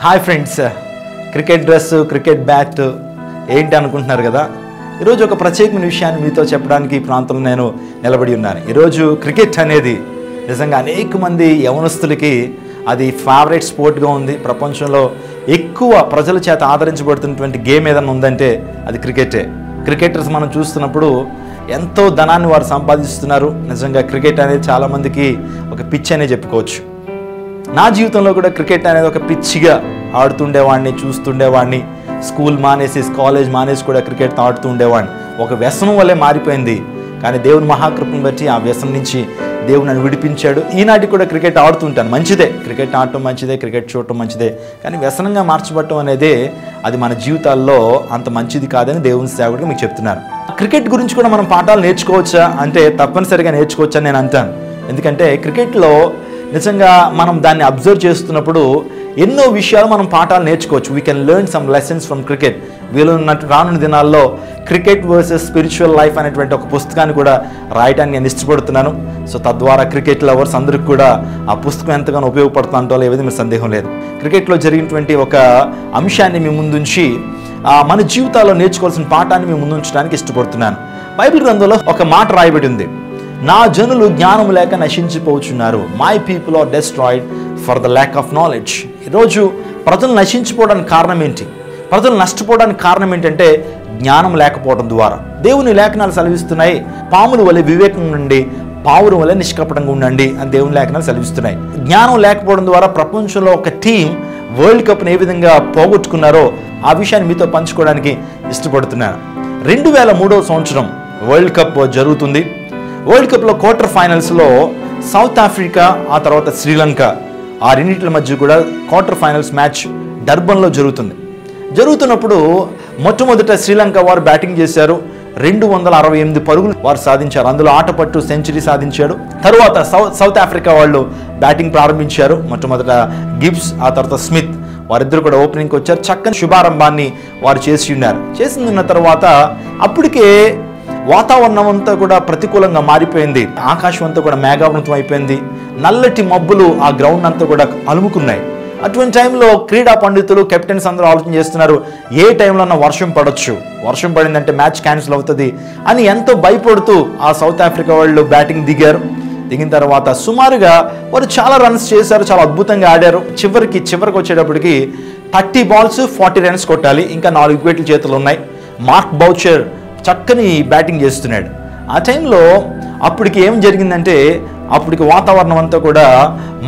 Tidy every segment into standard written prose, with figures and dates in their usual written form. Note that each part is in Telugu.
Hi friends, cricket dress, cricket bat ఏంటి అనుకుంటున్నారు కదా. ఈరోజు ఒక ప్రత్యేకమైన విషయాన్ని మీతో చెప్పడానికి ఈ ప్రాంతంలో నేను నిలబడి ఉన్నాను. ఈరోజు క్రికెట్ అనేది నిజంగా అనేక మంది యవనస్తులకి అది ఫేవరెట్ స్పోర్ట్గా ఉంది. ప్రపంచంలో ఎక్కువ ప్రజల చేత ఆదరించబడుతున్నటువంటి గేమ్ ఏదైనా ఉందంటే అది క్రికెటే. క్రికెటర్స్ మనం చూస్తున్నప్పుడు ఎంతో ధనాన్ని వారు సంపాదిస్తున్నారు. నిజంగా క్రికెట్ అనేది చాలామందికి ఒక పిచ్చి అనే చెప్పుకోవచ్చు. నా జీవితంలో కూడా క్రికెట్ అనేది ఒక పిచ్చిగా ఆడుతుండేవాడిని, చూస్తుండేవాడిని. స్కూల్ మానేసి, కాలేజ్ మానేసి కూడా క్రికెట్ ఆడుతూ ఉండేవాడిని. ఒక వ్యసనం వల్లే మారిపోయింది. కానీ దేవుని మహాకృపను బట్టి ఆ వ్యసనం నుంచి దేవుడు నన్ను విడిపించాడు. ఈనాటికి కూడా క్రికెట్ ఆడుతుంటాను. మంచిదే, క్రికెట్ ఆడటం మంచిదే, క్రికెట్ చూడటం మంచిదే. కానీ వ్యసనంగా మార్చబడటం అనేది అది మన జీవితాల్లో అంత మంచిది కాదని దేవుని సేవకుడిగా మీకు చెప్తున్నాను. క్రికెట్ గురించి కూడా మనం పాఠాలు నేర్చుకోవచ్చా అంటే తప్పనిసరిగా నేర్చుకోవచ్చా అని నేను అంటాను. ఎందుకంటే క్రికెట్లో నిజంగా మనం దాన్ని అబ్జర్వ్ చేస్తున్నప్పుడు ఎన్నో విషయాలు మనం పాఠాలు నేర్చుకోవచ్చు. We can learn some lessons from cricket. వీలున్నట్టు రానున్న దినాల్లో క్రికెట్ వర్సెస్ స్పిరిచువల్ లైఫ్ అనేటువంటి ఒక పుస్తకాన్ని కూడా రాయటానికి నేను ఇష్టపడుతున్నాను. సో తద్వారా క్రికెట్ లవర్స్ అందరికి కూడా ఆ పుస్తకం ఎంతగానో ఉపయోగపడుతుందో లేదో మీరు సందేహం లేదు. క్రికెట్లో జరిగినటువంటి ఒక అంశాన్ని మీ ముందుంచి మన జీవితాల్లో నేర్చుకోవాల్సిన పాఠాన్ని మీ ముందుంచడానికి ఇష్టపడుతున్నాను. బైబిల్ గ్రంథంలో ఒక మాట రాయబడి ఉంది, నా జనులు జ్ఞానం లేక నశించిపోతున్నారు. My people are destroyed for the lack of knowledge. ఈరోజు ప్రజలు నశించిపోవడానికి కారణం ఏంటి? ప్రజలు నష్టపోవడానికి కారణం ఏంటంటే జ్ఞానం లేకపోవడం ద్వారా. దేవుని లేఖనాలు సెలవిస్తున్నాయి, పాముల వలె వివేకం ఉండండి, పావురం వలె నిష్కపటంగా ఉండండి అని దేవుని లేఖనాలు సెలవిస్తున్నాయి. జ్ఞానం లేకపోవడం ద్వారా ప్రపంచంలో ఒక టీం వరల్డ్ కప్ని ఏ విధంగా పోగొట్టుకున్నారో ఆ విషయాన్ని మీతో పంచుకోవడానికి ఇష్టపడుతున్నాను. 2003వ సంవత్సరం వరల్డ్ కప్ జరుగుతుంది. వరల్డ్ కప్లో క్వార్టర్ ఫైనల్స్లో సౌత్ ఆఫ్రికా, ఆ తర్వాత శ్రీలంక, ఆ రెండింటి మధ్య కూడా క్వార్టర్ ఫైనల్స్ మ్యాచ్ డర్బన్లో జరుగుతున్నప్పుడు మొట్టమొదట శ్రీలంక వారు బ్యాటింగ్ చేశారు. 268 పరుగులు వారు సాధించారు. అందులో ఆటపట్టు సెంచరీ సాధించాడు. తరువాత సౌత్ ఆఫ్రికా వాళ్ళు బ్యాటింగ్ ప్రారంభించారు. మొట్టమొదట గిబ్స్, ఆ తర్వాత స్మిత్ వారిద్దరు కూడా ఓపెనింగ్కి వచ్చారు. చక్కని శుభారంభాన్ని వారు చేసిన తర్వాత అప్పటికే వాతావరణం అంతా కూడా ప్రతికూలంగా మారిపోయింది. ఆకాశం అంతా కూడా మేఘావృతం అయిపోయింది. నల్లటి మబ్బులు ఆ గ్రౌండ్ అంతా కూడా అలుముకున్నాయి. అటువంటి టైంలో క్రీడా పండితులు, కెప్టెన్స్ అందరూ ఆలోచన చేస్తున్నారు, ఏ టైంలో వర్షం పడవచ్చు, వర్షం పడిందంటే మ్యాచ్ క్యాన్సిల్ అవుతుంది అని ఎంతో భయపడుతూ ఆ సౌత్ ఆఫ్రికా వాళ్ళు బ్యాటింగ్ దిగిన తర్వాత సుమారుగా వారు చాలా రన్స్ చేశారు, చాలా అద్భుతంగా ఆడారు. చివరికి వచ్చేటప్పటికి 30 balls 40 runs కొట్టాలి. ఇంకా 4 వికెట్లు చేతులు ఉన్నాయి. మార్క్ బౌచర్ చక్కని బ్యాటింగ్ చేస్తున్నాడు. ఆ టైంలో అప్పటికి ఏం జరిగిందంటే అప్పటికి వాతావరణం అంతా కూడా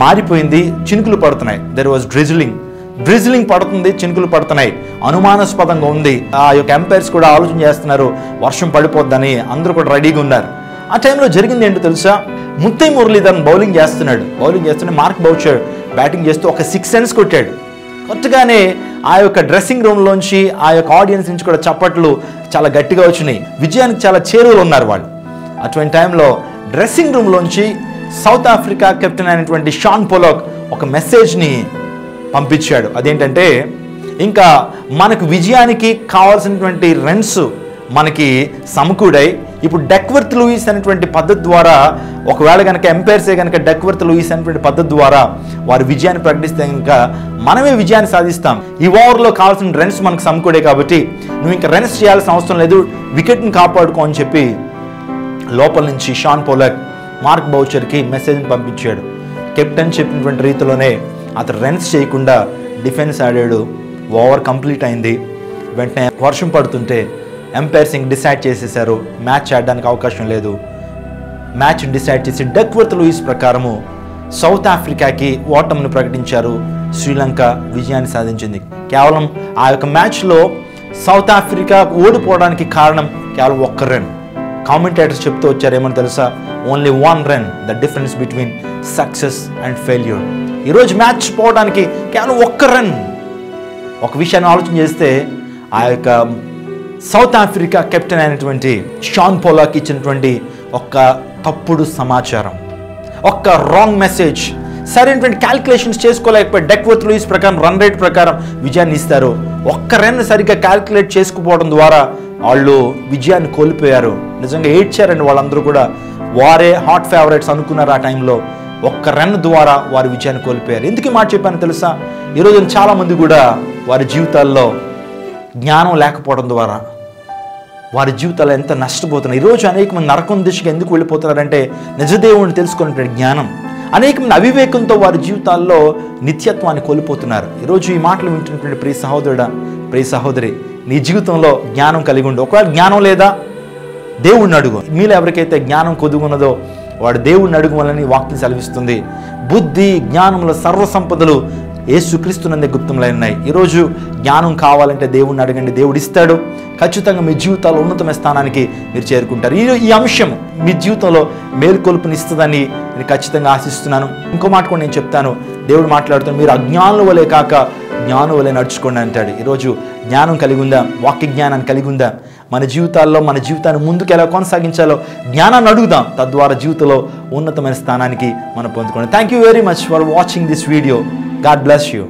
మారిపోయింది. చినుకులు పడుతున్నాయి. దెర్ వాజ్ డ్రిజిలింగ్ పడుతుంది, చినుకులు పడుతున్నాయి. అనుమానాస్పదంగా ఉంది. ఆ యొక్క ఎంపైర్స్ కూడా ఆలోచన చేస్తున్నారు వర్షం పడిపోద్దని. అందరూ కూడా రెడీగా ఉన్నారు. ఆ టైంలో జరిగింది ఏంటో తెలుసా? ముత్తై మురళీధరన్ బౌలింగ్ చేస్తూనే మార్క్ బౌచర్ బ్యాటింగ్ చేస్తూ ఒక 6 runs కొట్టాడు. కొత్తగానే ఆ యొక్క డ్రెస్సింగ్ రూమ్లోంచి, ఆ యొక్క ఆడియన్స్ నుంచి కూడా చప్పట్లు చాలా గట్టిగా వచ్చినాయి. విజయానికి చాలా చేరువలు ఉన్నారు వాళ్ళు. అటువంటి టైంలో డ్రెస్సింగ్ రూమ్లోంచి సౌత్ ఆఫ్రికా కెప్టెన్ అయినటువంటి షాన్ పొలాక్ ఒక మెసేజ్ని పంపించాడు. అదేంటంటే, ఇంకా మనకు విజయానికి కావాల్సినటువంటి రన్స్ మనకి సమకూడాయి. ఇప్పుడు డక్వర్త్ లూయిస్ అనేటువంటి పద్ధతి ద్వారా, ఒకవేళ కనుక ఎంపైర్సే కనుక డక్వర్త్ లూయిస్ అనేటువంటి పద్ధతి ద్వారా వారు విజయాన్ని ప్రకటిస్తే కనుక మనమే విజయాన్ని సాధిస్తాం. ఈ ఓవర్లో కావాల్సిన రన్స్ మనకు సమకూడే కాబట్టి నువ్వు ఇంకా రన్స్ చేయాల్సిన అవసరం లేదు, వికెట్ని కాపాడుకో అని చెప్పి లోపల నుంచి షాన్ పొలాక్ మార్క్ బౌచర్కి మెసేజ్ని పంపించాడు. కెప్టెన్ చెప్పినటువంటి రీతిలోనే అతను రన్స్ చేయకుండా డిఫెన్స్ ఆడాడు. ఓవర్ కంప్లీట్ అయింది. వెంటనే వర్షం పడుతుంటే ఎంపైర్స్ ఇంక డిసైడ్ చేసేశారు, మ్యాచ్ ఆడడానికి అవకాశం లేదు. మ్యాచ్ డిసైడ్ చేసి డక్వర్త్ లూయిస్ ప్రకారము సౌత్ ఆఫ్రికాకి ఓటమిని ప్రకటించారు. శ్రీలంక విజయాన్ని సాధించింది. కేవలం ఆ యొక్క మ్యాచ్లో సౌత్ ఆఫ్రికా ఓడిపోవడానికి కారణం కేవలం 1 run. కామెంటేటర్స్ చెప్తూ వచ్చారు, ఏమని తెలుసా? Only 1 run the difference between success and failure. ఈరోజు మ్యాచ్ పోవడానికి కేవలం 1 run. ఒక విషయాన్ని ఆలోచన చేస్తే ఆ యొక్క సౌత్ ఆఫ్రికా కెప్టెన్ అయినటువంటి షాన్ పొలాక్ ఇచ్చినటువంటి ఒక తప్పుడు సమాచారం, ఒక రాంగ్ మెసేజ్, సరైనటువంటి క్యాల్కులేషన్స్ చేసుకోలేకపోయి డక్వర్త్ లూయిస్ ప్రకారం రన్ రేట్ ప్రకారం విజయాన్ని ఇస్తారు. 1 run సరిగ్గా క్యాల్కులేట్ చేసుకుపోవడం ద్వారా వాళ్ళు విజయాన్ని కోల్పోయారు. నిజంగా ఏడ్చారండి వాళ్ళందరూ కూడా. వారే హాట్ ఫేవరెట్స్ అనుకున్నారు ఆ టైంలో. ఒక్క రన్ ద్వారా వారి విజయాన్ని కోల్పోయారు. ఎందుకు ఈ మాట చెప్పాను తెలుసా? ఈరోజు చాలామంది కూడా వారి జీవితాల్లో జ్ఞానం లేకపోవడం ద్వారా వారి జీవితాలు ఎంత నష్టపోతున్నారు. ఈరోజు అనేక మంది నరకం దిశగా ఎందుకు వెళ్ళిపోతున్నారంటే నిజదేవుడిని తెలుసుకునే జ్ఞానం, అనేక మంది అవివేకంతో వారి జీవితాల్లో నిత్యత్వాన్ని కోల్పోతున్నారు. ఈరోజు ఈ మాటలు వింటున్నటువంటి ప్రియ సహోదరుడా, ప్రియ సహోదరి, నీ జీవితంలో జ్ఞానం కలిగి ఉండు. ఒకవేళ జ్ఞానం లేదా దేవుణ్ణి అడుగు. మీలో ఎవరికైతే జ్ఞానం కొదుగున్నదో వాడు దేవుణ్ణి అడుగుమని వాక్యం సెలవిస్తుంది. బుద్ధి జ్ఞానముల సర్వ సంపదలు యేసుక్రీస్తునందే గుప్తములై ఉన్నాయి. ఈరోజు జ్ఞానం కావాలంటే దేవుణ్ణి అడగండి, దేవుడు ఇస్తాడు. ఖచ్చితంగా మీ జీవితాల్లో ఉన్నతమైన స్థానానికి మీరు చేరుకుంటారు. ఈ అంశం మీ జీవితంలో మేలుకొల్పునిస్తుందని నేను ఖచ్చితంగా ఆశిస్తున్నాను. ఇంకో మాట కూడా నేను చెప్తాను. దేవుడు మాట్లాడుతాను, మీరు అజ్ఞానుల వలె కాక జ్ఞానం వలె నడుచుకోండి అంటాడు. ఈరోజు జ్ఞానం కలిగి ఉందా? వాక్య జ్ఞానాన్ని కలిగి ఉందా? మన జీవితాల్లో మన జీవితాన్ని ముందుకు ఎలా కొనసాగించాలో జ్ఞానాన్ని అడుగుదాం. తద్వారా జీవితంలో ఉన్నతమైన స్థానానికి మనం పొందుకోండి. Thank you very much for watching this video. God bless you.